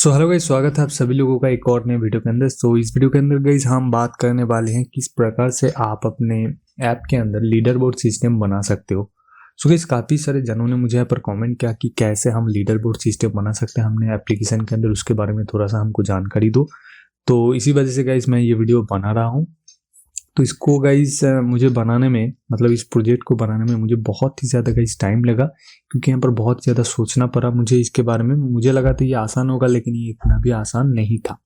Hello guys, स्वागत है आप सभी लोगों का एक और नए वीडियो के अंदर। इस वीडियो के अंदर गाइस हम बात करने वाले हैं किस प्रकार से आप अपने ऐप के अंदर लीडर बोर्ड सिस्टम बना सकते हो। गाइस काफ़ी सारे जनों ने मुझे यहाँ पर कमेंट किया कि कैसे हम लीडर बोर्ड सिस्टम बना सकते हैं हमने एप्लीकेशन के अंदर, उसके बारे में थोड़ा सा हमको जानकारी दो। तो इसी वजह से गाइस मैं ये वीडियो बना रहा हूँ। तो इसको गाइस मुझे बनाने में, मतलब इस प्रोजेक्ट को बनाने में मुझे बहुत ही ज़्यादा गाइस टाइम लगा, क्योंकि यहाँ पर बहुत ज़्यादा सोचना पड़ा मुझे इसके बारे में। मुझे लगा था ये आसान होगा, लेकिन ये इतना भी आसान नहीं था।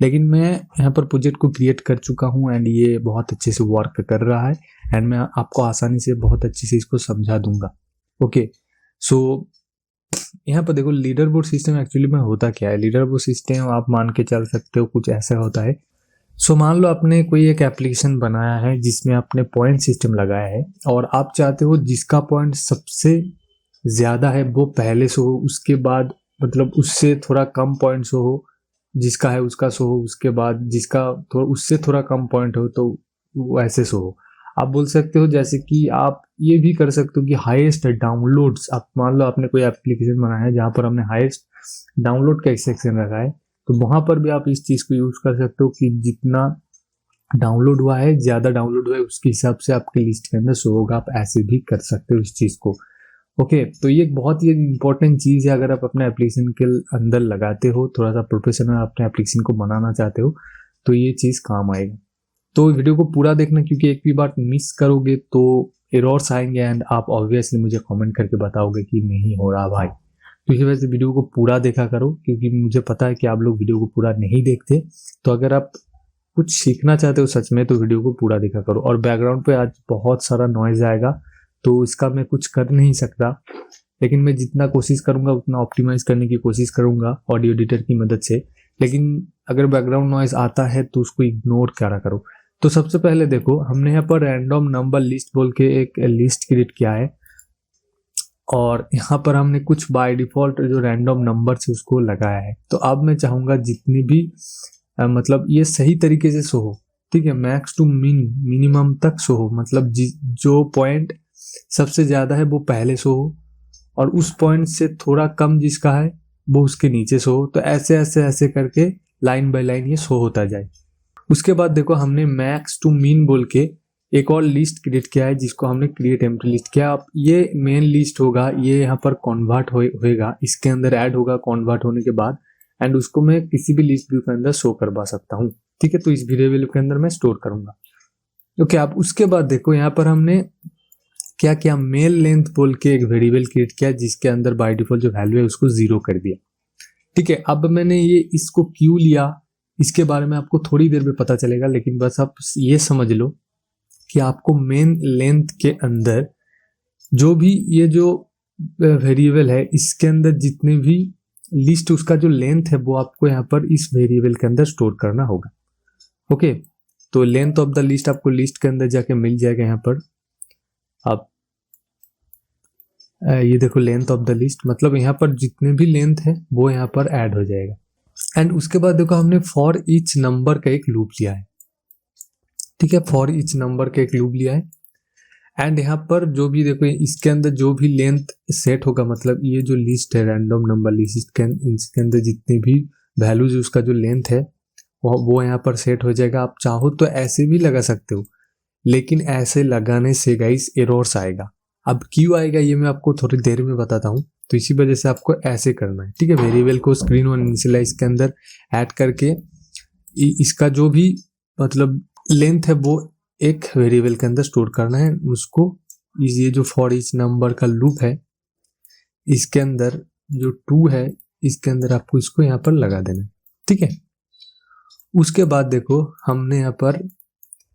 लेकिन मैं यहाँ पर प्रोजेक्ट को क्रिएट कर चुका हूँ एंड ये बहुत अच्छे से वर्क कर रहा है एंड मैं आपको आसानी से बहुत अच्छे से इसको समझा दूंगा। ओके, सो यहाँ पर देखो लीडर बोर्ड सिस्टम एक्चुअली में होता क्या है। लीडर बोर्ड सिस्टम आप मान के चल सकते हो कुछ ऐसा होता है। मान लो आपने कोई एक एप्लीकेशन बनाया है जिसमें आपने पॉइंट सिस्टम लगाया है और आप चाहते हो जिसका पॉइंट सबसे ज़्यादा है वो पहले शो हो, उसके बाद मतलब उससे थोड़ा कम पॉइंट शो हो, जिसका है उसका शो हो, उसके बाद जिसका थोड़ा उससे थोड़ा कम पॉइंट हो तो वो ऐसे शो हो। आप बोल सकते हो जैसे कि आप ये भी कर सकते हो कि हाईएस्ट डाउनलोड्स, आप मान लो आपने कोई एप्लीकेशन बनाया है जहाँ पर हमने हाईएस्ट डाउनलोड का एक सेक्शन रखा है, तो वहाँ पर भी आप इस चीज़ को यूज़ कर सकते हो कि जितना डाउनलोड हुआ है, ज़्यादा डाउनलोड हुआ है, उसके हिसाब से आपके लिस्ट के अंदर शो होगा। आप ऐसे भी कर सकते हो इस चीज़ को। ओके, तो ये एक बहुत ही इंपॉर्टेंट चीज़ है अगर आप अपने एप्लीकेशन के अंदर लगाते हो, थोड़ा सा प्रोफेशनल अपने एप्लीकेशन को बनाना चाहते हो तो ये चीज़ काम आएगा। तो वीडियो को पूरा देखना, क्योंकि एक भी बात मिस करोगे तो एरर्स आएंगे एंड आप ऑब्वियसली मुझे कमेंट करके बताओगे कि नहीं हो रहा भाई। तो इसी वजह से वीडियो को पूरा देखा करो, क्योंकि मुझे पता है कि आप लोग वीडियो को पूरा नहीं देखते। तो अगर आप कुछ सीखना चाहते हो सच में तो वीडियो को पूरा देखा करो। और बैकग्राउंड पे आज बहुत सारा नॉइज आएगा तो इसका मैं कुछ कर नहीं सकता, लेकिन मैं जितना कोशिश करूंगा उतना ऑप्टिमाइज करने की कोशिश करूंगा ऑडियो एडिटर की मदद से। लेकिन अगर बैकग्राउंड नॉइज आता है तो उसको इग्नोर करा करो। तो सबसे पहले देखो, हमने यहाँ पर रैंडम नंबर लिस्ट बोल के एक लिस्ट क्रिएट किया है और यहाँ पर हमने कुछ बाय डिफॉल्ट जो रैंडम नंबर से उसको लगाया है। तो अब मैं चाहूँगा जितनी भी मतलब ये सही तरीके से शो हो, ठीक है, मैक्स टू मिनिमम तक शो हो, मतलब जो पॉइंट सबसे ज़्यादा है वो पहले शो हो और उस पॉइंट से थोड़ा कम जिसका है वो उसके नीचे शो हो। तो ऐसे ऐसे ऐसे करके लाइन बाय लाइन ये शो होता जाए। उसके बाद देखो, हमने मैक्स टू मिन बोल के एक और लिस्ट क्रिएट किया है जिसको हमने क्रिएट एम्प्टी लिस्ट किया। अब ये मेन लिस्ट होगा, ये यहाँ पर कन्वर्ट होएगा, इसके अंदर ऐड होगा कन्वर्ट होने के बाद एंड उसको मैं किसी भी लिस्ट व्यू के अंदर शो करवा सकता हूँ। ठीक है, तो इस वेरिएबल के अंदर मैं स्टोर करूंगा। ओके, अब उसके बाद देखो यहाँ पर हमने क्या किया, मेल लेंथ बोल के एक वेरिएबल क्रिएट किया जिसके अंदर बाय डिफॉल्ट जो वैल्यू है उसको 0 कर दिया। ठीक है, अब मैंने ये इसको क्यों लिया इसके बारे में आपको थोड़ी देर में पता चलेगा, लेकिन बस आप ये समझ लो कि आपको मेन लेंथ के अंदर जो भी ये जो वेरिएबल है इसके अंदर जितने भी लिस्ट उसका जो लेंथ है वो आपको यहाँ पर इस वेरिएबल के अंदर स्टोर करना होगा। ओके, तो लेंथ ऑफ द लिस्ट आपको लिस्ट के अंदर जाके मिल जाएगा। यहाँ पर आप ये देखो, लेंथ ऑफ द लिस्ट मतलब यहाँ पर जितने भी लेंथ है वो यहाँ पर ऐड हो जाएगा। एंड उसके बाद देखो, हमने फॉर ईच नंबर का एक लूप लिया है। ठीक है, फॉर ईच नंबर का एक लूप लिया है एंड यहाँ पर जो भी देखो इसके अंदर जो भी लेंथ सेट होगा, मतलब ये जो लिस्ट है रैंडम नंबर लिस्ट, इसके अंदर जितने भी वैल्यूज उसका जो लेंथ है वो यहाँ पर सेट हो जाएगा। आप चाहो तो ऐसे भी लगा सकते हो, लेकिन ऐसे लगाने से गाइस एरर्स आएगा। अब क्यों आएगा ये मैं आपको थोड़ी देर में बताता हूँ। तो इसी वजह से आपको ऐसे करना है। ठीक है, वेरिएबल को स्क्रीन वन इनिशियलाइज के अंदर ऐड करके इसका जो भी मतलब लेंथ है वो एक वेरिएबल के अंदर स्टोर करना है उसको। ये जो फॉर ईच नंबर का लूप है इसके अंदर जो 2 है इसके अंदर आपको इसको यहाँ पर लगा देना है। ठीक है, उसके बाद देखो हमने यहाँ पर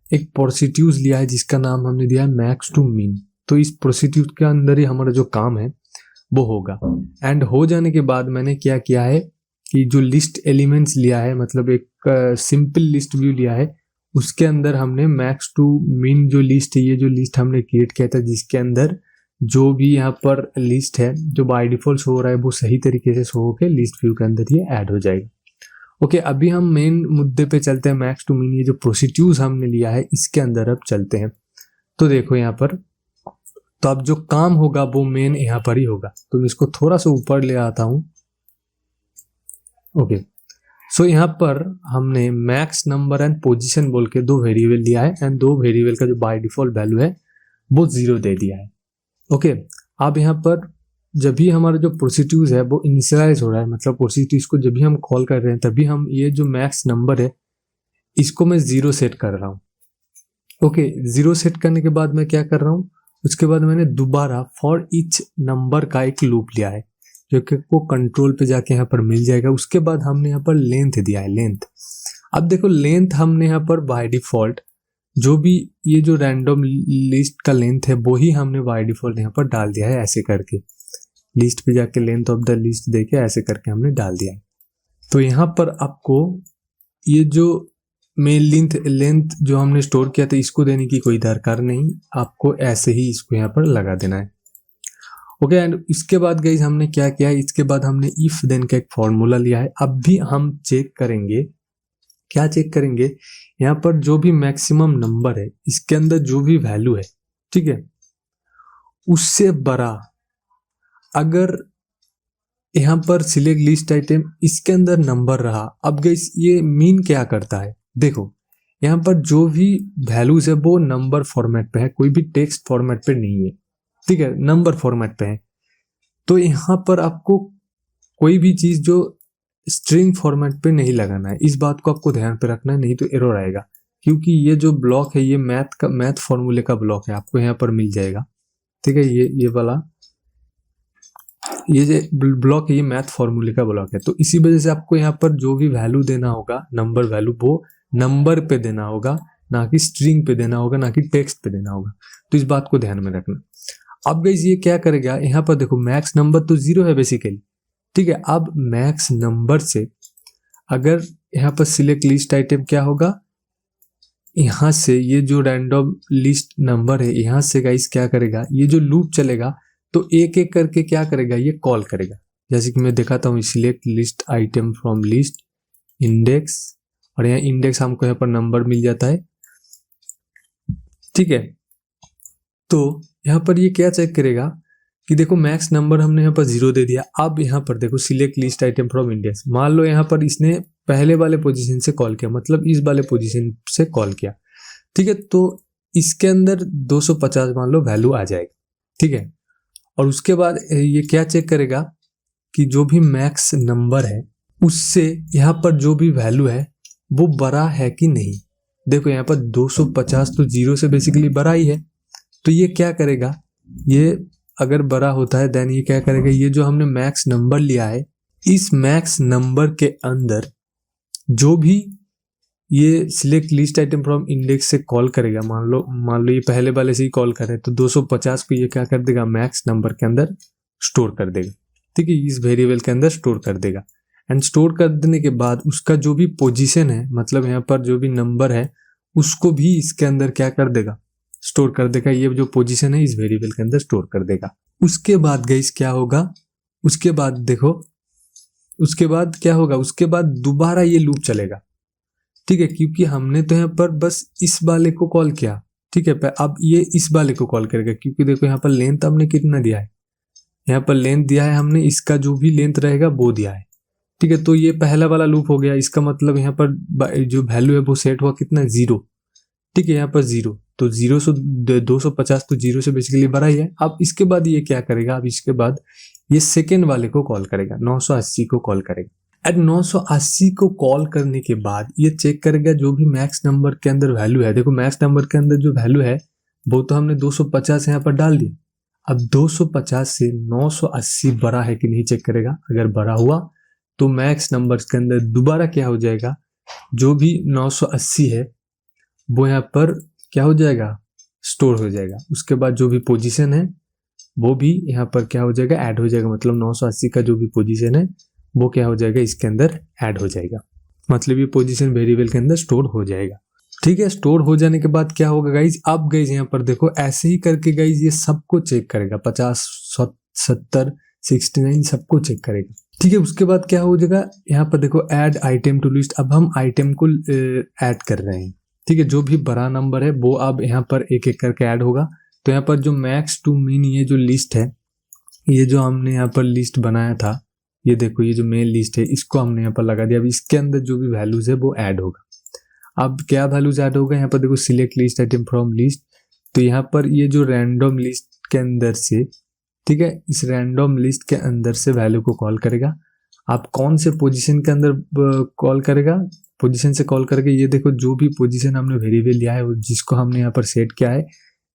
एक प्रोसीड्यूस लिया है जिसका नाम हमने दिया है मैक्स टू मिन। तो इस प्रोसीड्यूस के अंदर ही हमारा जो काम है वो होगा। एंड हो जाने के बाद मैंने क्या किया है कि जो लिस्ट एलिमेंट्स लिया है, मतलब एक सिंपल लिस्ट व्यू लिया है, उसके अंदर हमने मैक्स टू मिन जो लिस्ट है, ये जो लिस्ट हमने क्रिएट किया था जिसके अंदर जो भी यहाँ पर लिस्ट है जो बाय डिफॉल्ट शो हो रहा है वो सही तरीके से शो होकर लिस्ट व्यू के अंदर ये ऐड हो जाएगा। ओके, अभी हम मेन मुद्दे पे चलते हैं। मैक्स टू मिन ये जो प्रोसीड्यूस हमने लिया है इसके अंदर अब चलते हैं। तो देखो यहाँ पर, तो अब जो काम होगा वो मेन यहाँ पर ही होगा। तो मैं इसको थोड़ा सा ऊपर ले आता हूँ ओके, सो यहाँ पर हमने मैक्स नंबर एंड पोजीशन बोल के दो वेरिएबल लिया है एंड दो वेरिएबल का जो बाय डिफॉल्ट वैल्यू है वो 0 दे दिया है। ओके, अब यहाँ पर जब भी हमारा जो प्रोसीड्यूस है वो इनिशियलाइज हो रहा है, मतलब प्रोसीड्यूस को जब भी हम कॉल कर रहे हैं तभी हम ये जो मैक्स नंबर है इसको मैं 0 सेट कर रहा हूँ। ओके, 0 सेट करने के बाद मैं क्या कर रहा हूँ, उसके बाद मैंने दोबारा फॉर ईच नंबर का एक लूप लिया है जो कि वो कंट्रोल पे जाके यहाँ पर मिल जाएगा। उसके बाद हमने यहाँ पर लेंथ दिया है, लेंथ। अब देखो लेंथ हमने यहाँ पर बाय डिफॉल्ट जो भी ये जो रैंडम लिस्ट का लेंथ है वो ही हमने बाय डिफॉल्ट यहाँ पर डाल दिया है, ऐसे करके लिस्ट पे जाके लेंथ ऑफ द लिस्ट देके ऐसे करके हमने डाल दिया है। तो यहाँ पर आपको ये जो मेन लेंथ जो हमने स्टोर किया था इसको देने की कोई दरकार नहीं, आपको ऐसे ही इसको यहाँ पर लगा देना है। ओके, एंड इसके बाद गाइस हमने क्या किया है, इसके बाद हमने इफ देन का एक फॉर्मूला लिया है। अब भी हम चेक करेंगे, क्या चेक करेंगे, यहाँ पर जो भी मैक्सिमम नंबर है इसके अंदर जो भी वैल्यू है, ठीक है, उससे बड़ा अगर यहाँ पर सिलेक्ट लिस्ट आइटम इसके अंदर नंबर रहा। अब गाइस ये मीन क्या करता है, देखो यहाँ पर जो भी वैल्यूज है वो नंबर फॉर्मेट पे है, कोई भी टेक्स्ट फॉर्मेट पे नहीं है, ठीक है, नंबर फॉर्मेट पे है। तो यहाँ पर आपको कोई भी चीज जो स्ट्रिंग फॉर्मेट पे नहीं लगाना है, इस बात को आपको ध्यान पे रखना है, नहीं तो एरर आएगा। क्योंकि ये जो ब्लॉक है ये मैथ फॉर्मूले का ब्लॉक है, आपको यहाँ पर मिल जाएगा, ठीक है, ये वाला ये जो ब्लॉक है ये मैथ फॉर्मूले का ब्लॉक है। तो इसी वजह से आपको यहाँ पर जो भी वैल्यू देना होगा, नंबर वैल्यू, वो नंबर पे देना होगा, ना कि स्ट्रिंग पे देना होगा, ना कि टेक्स्ट पे देना होगा। तो इस बात को ध्यान में रखना। अब गाइस ये क्या करेगा, यहाँ पर देखो मैक्स नंबर तो 0 है बेसिकली, ठीक है। अब मैक्स नंबर से अगर यहाँ पर सिलेक्ट लिस्ट आइटम क्या होगा, यहाँ से ये जो रैंडम लिस्ट नंबर है यहाँ से गाइस क्या करेगा, ये जो लूप चलेगा तो एक एक करके क्या करेगा, ये कॉल करेगा। जैसे कि मैं दिखाता हूँ, select list item from list index, और यहाँ इंडेक्स हमको यहाँ पर नंबर मिल जाता है, ठीक है। तो यहाँ पर ये क्या चेक करेगा कि देखो मैक्स नंबर हमने यहाँ पर 0 दे दिया। अब यहाँ पर देखो select list item from index, मान लो यहाँ पर इसने पहले वाले पोजीशन से कॉल किया, मतलब इस वाले पोजीशन से कॉल किया, ठीक है। तो इसके अंदर 250 मान लो वैल्यू आ जाएगा, ठीक है। और उसके बाद ये क्या चेक करेगा कि जो भी मैक्स नंबर है उससे यहाँ पर जो भी वैल्यू है वो बड़ा है कि नहीं। देखो यहाँ पर 250 तो 0 से बेसिकली बड़ा ही है, तो ये क्या करेगा, ये अगर बड़ा होता है देन ये क्या करेगा, ये जो हमने मैक्स नंबर लिया है इस मैक्स नंबर के अंदर जो भी ये select list item from index से कॉल करेगा, मान लो ये पहले वाले से ही कॉल करे, तो 250 को ये क्या कर देगा, मैक्स नंबर के अंदर स्टोर कर देगा, ठीक है, इस वेरिएबल के अंदर स्टोर कर देगा। एंड स्टोर कर देने के बाद उसका जो भी पोजीशन है, मतलब यहाँ पर जो भी नंबर है उसको भी इसके अंदर क्या कर देगा, स्टोर कर देगा। ये जो पोजीशन है इस वेरिएबल के अंदर स्टोर कर देगा। उसके बाद गाइस क्या होगा, उसके बाद देखो उसके बाद क्या होगा, उसके बाद दोबारा ये लूप चलेगा, ठीक है, क्योंकि हमने तो यहाँ पर बस इस वाले को कॉल किया, ठीक है। अब ये इस वाले को कॉल करेगा, क्योंकि देखो यहाँ पर लेंथ हमने कितना दिया है, यहाँ पर लेंथ दिया है हमने, इसका जो भी लेंथ रहेगा वो दिया है, ठीक है। तो ये पहला वाला लूप हो गया, इसका मतलब यहाँ पर जो वैल्यू है वो सेट हुआ कितना, 0, ठीक है, यहाँ पर 0, तो 0 से 250 तो 0 से बेसिकली बड़ा ही है। अब इसके बाद ये क्या करेगा, अब इसके बाद ये सेकेंड वाले को कॉल करेगा, 980 को कॉल करेगा। एट 980 को कॉल करने के बाद ये चेक करेगा जो भी मैक्स नंबर के अंदर वैल्यू है। देखो मैक्स नंबर के अंदर जो वैल्यू है वो तो हमने 250 यहाँ पर डाल दिया। अब 250 से 980 बड़ा है कि नहीं चेक करेगा, अगर बड़ा हुआ तो मैक्स नंबर के अंदर दोबारा क्या हो जाएगा, जो भी 980 है वो यहाँ पर क्या हो जाएगा, स्टोर हो जाएगा। उसके बाद जो भी पोजीशन है वो भी यहाँ पर क्या हो जाएगा, ऐड हो जाएगा, मतलब 980 का जो भी पोजीशन है वो क्या हो जाएगा, इसके अंदर ऐड हो जाएगा, मतलब ये पोजीशन वेरिएबल के अंदर स्टोर हो जाएगा, ठीक है। स्टोर हो जाने के बाद क्या होगा गाइज, अब गाइज यहाँ पर देखो ऐसे ही करके गाइज ये सबको चेक करेगा, 50, 70, 69 सबको चेक करेगा, ठीक है। उसके बाद क्या हो जाएगा, यहाँ पर देखो ऐड आइटम टू लिस्ट, अब हम आइटम को ऐड कर रहे हैं, ठीक है। जो भी बड़ा नंबर है वो अब यहाँ पर एक एक करके ऐड होगा। तो यहाँ पर जो मैक्स टू मिन ये जो लिस्ट है, ये जो हमने यहाँ पर लिस्ट बनाया था ये देखो ये जो मेन लिस्ट है इसको हमने यहाँ पर लगा दिया। अब इसके अंदर जो भी वैल्यूज है वो ऐड होगा। अब क्या वैल्यूज ऐड होगा, यहाँ पर देखो select list item from list, तो यहाँ पर ये जो रैंडम लिस्ट के अंदर से, ठीक है, इस रैंडम लिस्ट के अंदर से वैल्यू को कॉल करेगा। आप कौन से पोजीशन के अंदर कॉल करेगा, पोजीशन से कॉल करके ये देखो जो भी पोजीशन हमने वेरिएबल लिया है जिसको हमने यहाँ पर सेट किया है,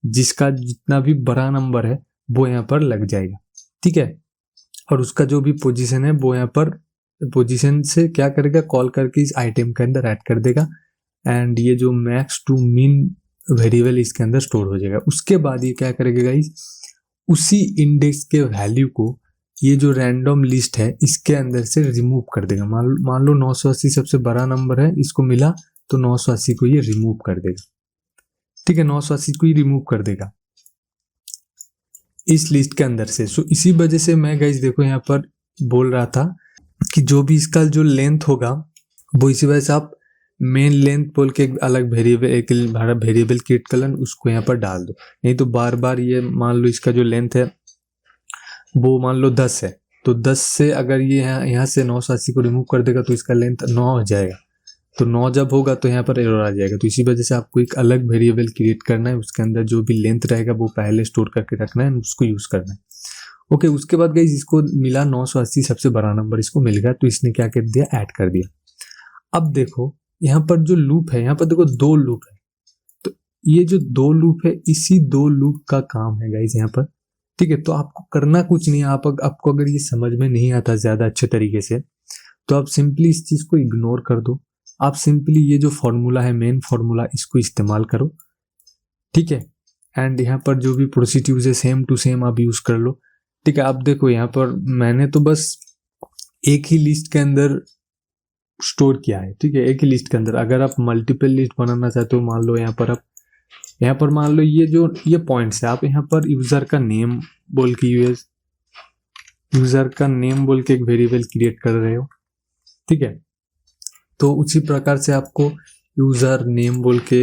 जिसका जितना भी बड़ा नंबर है वो यहाँ पर लग जाएगा, ठीक है। और उसका जो भी पोजीशन है वो यहाँ पर पोजीशन से क्या करेगा, कॉल करके इस आइटम के अंदर ऐड कर देगा। एंड ये जो मैक्स टू मिन वेरिएबल इसके अंदर स्टोर हो जाएगा। उसके बाद ये क्या करेगा गाइस, उसी इंडेक्स के वैल्यू को ये जो रैंडम लिस्ट है इसके अंदर से रिमूव कर देगा। मान लो 980 सबसे बड़ा नंबर है, इसको मिला तो 980 को ये रिमूव कर देगा, ठीक है, 980 को ही रिमूव कर देगा इस लिस्ट के अंदर से। सो इसी वजह से मैं गाइस देखो यहाँ पर बोल रहा था कि जो भी इसका जो लेंथ होगा वो इसी वजह से आप मेन लेंथ बोल के एक अलग वेरिएबल, एक वेरिएबल क्रिएट कर लें, उसको यहाँ पर डाल दो। नहीं तो बार बार ये मान लो इसका जो लेंथ है वो मान लो 10 है, तो 10 से अगर ये यहाँ से 980 को रिमूव कर देगा तो इसका लेंथ 9 हो जाएगा। तो 9 जब होगा तो यहाँ पर एरर आ जाएगा। तो इसी वजह से आपको एक अलग वेरिएबल क्रिएट करना है, उसके अंदर जो भी लेंथ रहेगा वो पहले स्टोर करके रखना है, उसको यूज करना है। ओके, उसके बाद गाइस इसको मिला 980 सबसे बड़ा नंबर इसको मिल गया, तो इसने क्या कर दिया, ऐड कर दिया। अब देखो यहाँ पर जो लूप है, यहाँ पर देखो 2 लूप है, तो ये जो 2 लूप है इसी 2 लूप का काम है गाइस यहाँ पर, ठीक है। तो आपको करना कुछ नहीं है। आपको अगर ये समझ में नहीं आता ज्यादा अच्छे तरीके से तो आप सिंपली इस चीज को इग्नोर कर दो। आप सिंपली ये जो फॉर्मूला है मेन फॉर्मूला इसको इस्तेमाल करो, ठीक है। एंड यहाँ पर जो भी प्रोसीड्यूर है सेम टू सेम आप यूज कर लो, ठीक है। आप देखो यहाँ पर मैंने तो बस एक ही लिस्ट के अंदर स्टोर किया है, ठीक है, एक ही लिस्ट के अंदर। अगर आप मल्टीपल लिस्ट बनाना चाहते हो, मान लो यहाँ पर आप यहाँ पर मान लो ये पॉइंट्स है, आप यहाँ पर यूजर का नेम बोल के यूजर का नेम बोल के एक वेरिएबल क्रिएट कर रहे हो, ठीक है। तो उसी प्रकार से आपको यूजर नेम बोल के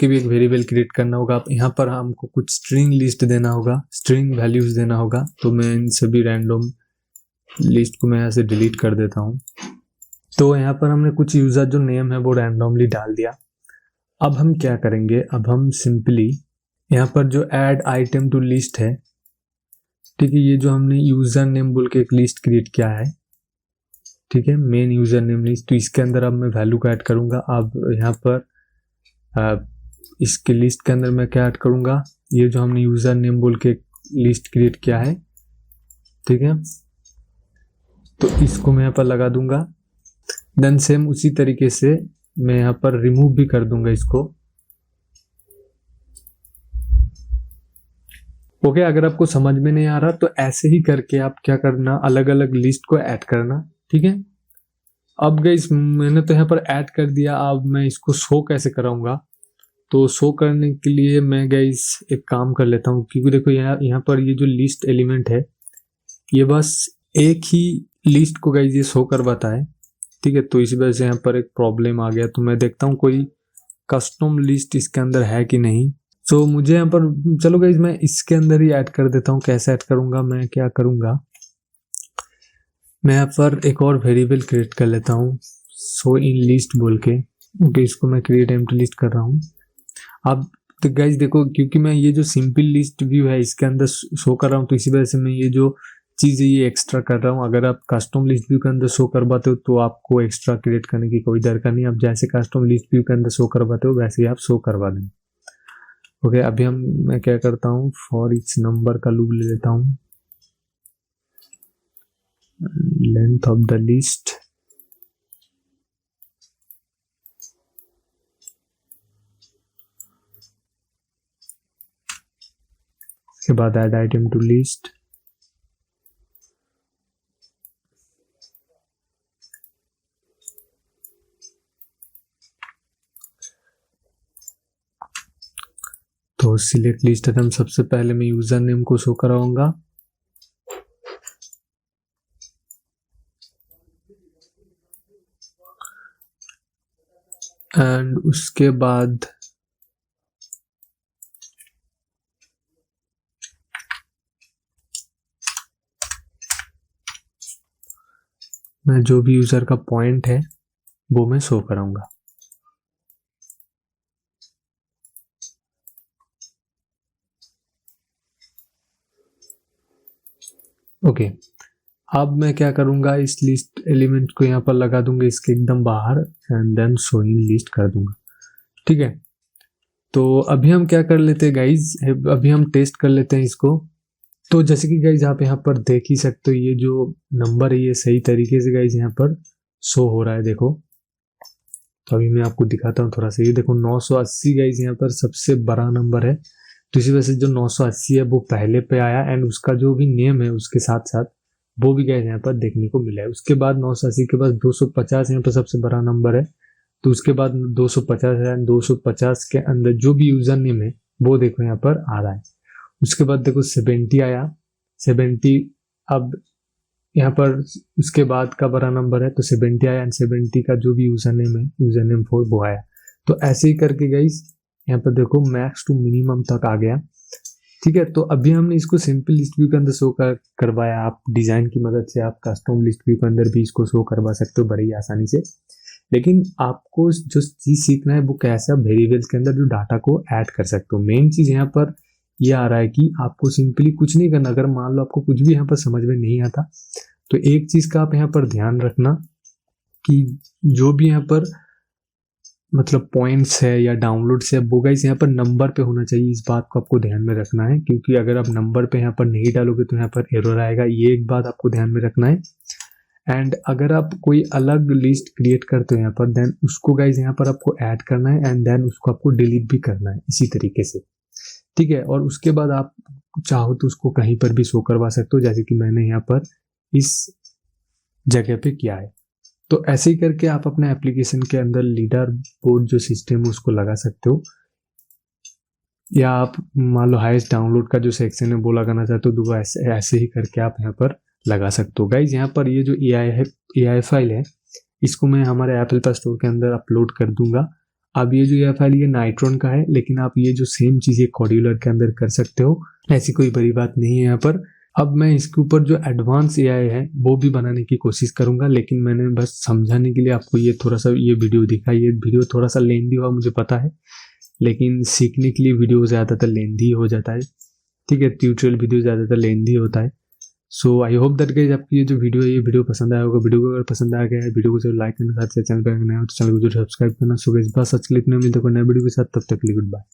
भी एक वेरिएबल क्रिएट करना होगा। आप यहाँ पर हमको कुछ स्ट्रिंग लिस्ट देना होगा, स्ट्रिंग वैल्यूज देना होगा। तो मैं इन सभी रैंडम लिस्ट को मैं यहाँ से डिलीट कर देता हूँ। तो यहाँ पर हमने कुछ यूजर जो नेम है वो रैंडमली डाल दिया। अब हम क्या करेंगे, अब हम सिंपली यहाँ पर जो ऐड आइटम टू लिस्ट है, ठीक है, ये जो हमने यूजर नेम बोल के एक लिस्ट क्रिएट किया है, ठीक है, मेन यूजर नेम लिस्ट, तो इसके अंदर अब मैं वैल्यू को ऐड करूंगा। अब यहाँ पर इसके लिस्ट के अंदर मैं क्या ऐड करूंगा, ये जो हमने यूजर नेम बोल के लिस्ट क्रिएट किया है, ठीक है, तो इसको मैं यहाँ पर लगा दूंगा। देन सेम उसी तरीके से मैं यहाँ पर रिमूव भी कर दूंगा इसको। ओके, अगर आपको समझ में नहीं आ रहा तो ऐसे ही करके आप क्या करना, अलग अलग लिस्ट को ऐड करना, ठीक है। अब गाइस मैंने तो यहाँ पर ऐड कर दिया, अब मैं इसको शो कैसे कराऊंगा। तो शो करने के लिए मैं गाइस एक काम कर लेता हूँ, क्योंकि देखो यहाँ पर ये जो लिस्ट एलिमेंट है ये बस एक ही लिस्ट को गाइस ये शो करवाता है, ठीक है। तो इसी वजह से यहाँ पर एक प्रॉब्लम आ गया। तो मैं देखता हूँ कोई कस्टम लिस्ट इसके अंदर है कि नहीं। सो मुझे यहाँ पर, चलो गाइस मैं इसके अंदर ही ऐड कर देता हूँ। कैसे ऐड करूंगा, मैं क्या करूंगा, मैं यहाँ पर एक और वेरिएबल क्रिएट कर लेता हूँ शो इन लिस्ट बोल के। ओके, इसको मैं क्रिएट एम्प्टी लिस्ट कर रहा हूँ। अब तो गाइस देखो, क्योंकि मैं ये जो सिंपल लिस्ट व्यू है इसके अंदर शो कर रहा हूँ, तो इसी वजह से मैं ये जो चीज़ है ये एक्स्ट्रा कर रहा हूँ। अगर आप कस्टम लिस्ट व्यू के अंदर शो करवाते हो तो आपको एक्स्ट्रा क्रिएट करने की कोई दरकार नहीं। आप जैसे कस्टम लिस्ट व्यू के अंदर शो करवाते हो वैसे ही आप शो करवा दें। ओके, अभी मैं क्या करता हूँ, फॉर ईच नंबर का लूप ले लेता हूँ, लेंथ ऑफ द लिस्ट, उसके बाद ऐड आइटम टू लिस्ट, तो सिलेक्ट लिस्ट आइटम, सबसे पहले मैं यूजर नेम को शो कराऊंगा। एंड उसके बाद मैं जो भी यूज़र का पॉइंट है वो मैं शो कराऊंगा। ओके, अब मैं क्या करूंगा, इस लिस्ट एलिमेंट को यहाँ पर लगा दूंगा इसके एकदम बाहर and then show in list कर दूंगा। ठीक है, तो अभी हम क्या कर लेते हैं गाइज, अभी हम टेस्ट कर लेते हैं इसको। तो जैसे कि गाइज आप यहाँ पर देख ही सकते हो, ये जो नंबर है ये सही तरीके से गाइज यहाँ पर शो हो रहा है, देखो। तो अभी मैं आपको दिखाता हूँ थोड़ा सा, ये देखो 980 गाइज यहाँ पर सबसे बड़ा नंबर है। तो इसी वजह से जो 980 है वो पहले पे आया एंड उसका जो भी नेम है उसके साथ साथ वो भी गाइज यहाँ पर देखने को मिला है। उसके बाद 980 के बाद 250 यहाँ पर सबसे बड़ा नंबर है। तो उसके बाद 250 है, 250 के अंदर जो भी यूजर नेम है वो देखो यहाँ पर आ रहा है। उसके बाद देखो 70 आया, 70 अब यहाँ पर उसके बाद का बड़ा नंबर है तो 70 आया एंड 70 का जो भी यूजर नेम है, यूजर नेम वो आया। तो ऐसे ही करके गाइस यहाँ पर देखो मैक्स टू मिनिमम तक आ गया। ठीक है, तो अभी हमने इसको सिंपल लिस्ट व्यू के अंदर शो करवाया। आप डिजाइन की मदद से आप कस्टम लिस्ट व्यू के अंदर भी इसको शो करवा सकते हो बड़ी ही आसानी से। लेकिन आपको जो चीज सीखना है वो कैसे आप वेरिएबल्स के अंदर जो डाटा को ऐड कर सकते हो। मेन चीज यहाँ पर ये आ रहा है कि आपको सिंपली कुछ नहीं करना। अगर मान लो आपको कुछ भी यहाँ पर समझ में नहीं आता तो एक चीज का आप यहाँ पर ध्यान रखना कि जो भी यहाँ पर मतलब पॉइंट्स है या डाउनलोड्स है वो गाइस यहाँ पर नंबर पे होना चाहिए। इस बात को आपको ध्यान में रखना है, क्योंकि अगर आप नंबर पे यहाँ पर नहीं डालोगे तो यहाँ पर एरर आएगा। ये एक बात आपको ध्यान में रखना है। एंड अगर आप कोई अलग लिस्ट क्रिएट करते हो यहाँ पर देन उसको गाइज यहाँ पर आपको ऐड करना है एंड देन उसको आपको डिलीट भी करना है इसी तरीके से। ठीक है, और उसके बाद आप चाहो तो उसको कहीं पर भी शो करवा सकते हो, जैसे कि मैंने यहाँ पर इस जगह पे किया है। तो ऐसे ही करके आप अपने एप्लीकेशन के अंदर लीडर बोर्ड जो सिस्टम है उसको लगा सकते हो, या आप मान लो हाईएस्ट डाउनलोड का जो सेक्शन है वो लगाना चाहते हो तो ऐसे ही करके आप यहाँ पर लगा सकते हो। गाइज यहाँ पर ये जो AI फाइल है इसको मैं हमारे एप्पल प्ले स्टोर के अंदर अपलोड कर दूंगा। अब ये जो AI फाइल ये नाइट्रॉन का है, लेकिन आप ये जो सेम चीज़ें कॉड्यूलर के अंदर कर सकते हो, ऐसी कोई बड़ी बात नहीं है यहाँ पर। अब मैं इसके ऊपर जो एडवांस AI है वो भी बनाने की कोशिश करूंगा, लेकिन मैंने बस समझाने के लिए आपको ये थोड़ा सा ये वीडियो दिखा। ये वीडियो थोड़ा सा लेंदी हुआ मुझे पता है, लेकिन सीखने के लिए वीडियो ज़्यादातर लेंदी हो जाता है। ठीक है, ट्यूटोरियल वीडियो ज़्यादातर लेंदी होता है। सो आई होप दैट गाइस आपकी ये जो वीडियो है ये वीडियो पसंद आया होगा। वीडियो को अगर पसंद आ गया है वीडियो को जरूर लाइक करना, साथ ही चैनल पर नया हो तो चैनल को जरूर सब्सक्राइब करना। सो गाइस बस आज के लिए इतना, मिलते हैं नए वीडियो के साथ, तब तक के लिए गुड बाय।